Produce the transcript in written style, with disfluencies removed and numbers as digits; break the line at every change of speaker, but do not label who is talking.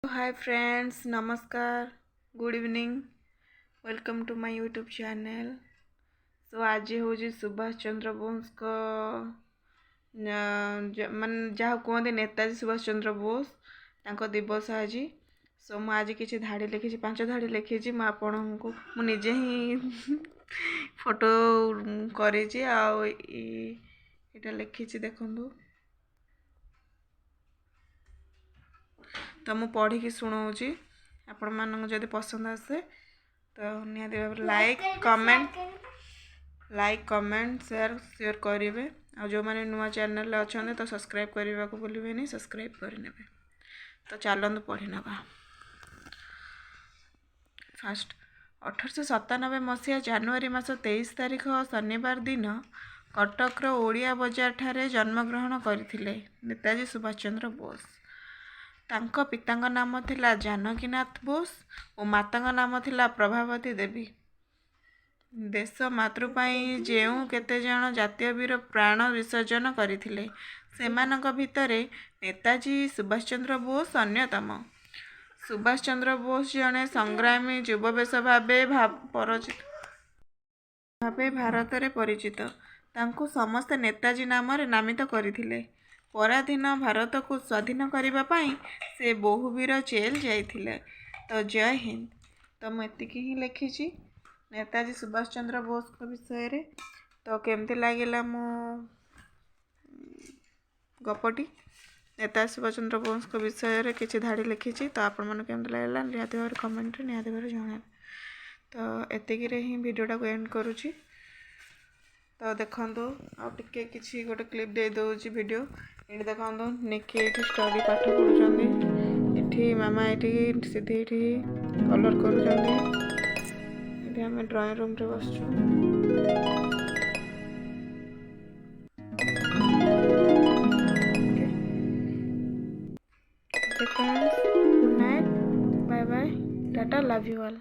हाय friends, नमस्कार, good evening, welcome to my YouTube channel. So आज हूँ सुभाष चंद्र बोस को मान जहाँ कहते नेताजी सुभाष चंद्र बोस तांको दिवस आज। सो मु आज किसी धाड़ी लिखी 5 धाड़ी लिखी आपको निजे ही फोटो करी लिखी देखु। तो मु पढ़ी की शुणाऊँगी आपण मानक जदि पसंद आसे तो निहाती भाव लाइक कमेंट शेयर करेंगे। आ जो मैंने नुआ चैनल अच्छा तो सब्सक्राइब करने को भूलें, सब्सक्राइब करने। तो चलतु पढ़ी नवा। फास्ट 1897 मसीहा जनवरी मास 23 तारिख शनिवार दिन कटकर ओडिया बजार ठारे जन्मग्रहण करथिले नेताजी सुभाष चंद्र बोस। तांको पितांक नाम थिला जानकीनाथ बोस और मातांक नाम थिला प्रभावती देवी। देश मातृपाई जेउ केते जन जातीय वीर प्राण विसर्जन करथिले सेमानक भितरे नेताजी सुभाष चंद्र बोस अन्यतम। सुभाष चंद्र बोस जने संग्रामी युववेश भावे भारत रे परिचित। तांको समस्त नेताजी नाम नामित करथिले। पराधीन भारत को स्वाधीन करने पाई से बहुवीर जेल जाइथिले। तो जय हिंद। तो मुझे ही लिखी नेताजी सुभाष चंद्र बोस को विषय रे। तो केमती लगिला मो गपटी नेताजी सुभाष चंद्र बोस को विषय रे किसी धाड़ी लिखी। तो आपण मन केमती लगिला निहाती भाव कमेंट निहाती भाव जणाबे। तो एतिक ही वीडियोटा को एंड करुँची। तो देखो आ किसी गोटे क्लिप दे दूसरी वीडियो ये देखो निकी ये स्टडी पाठ पढ़ुं। मामा ये सीधे ये कलर कर ड्राइंग रूम रे बस। Good night, bye bye, tata, love you all.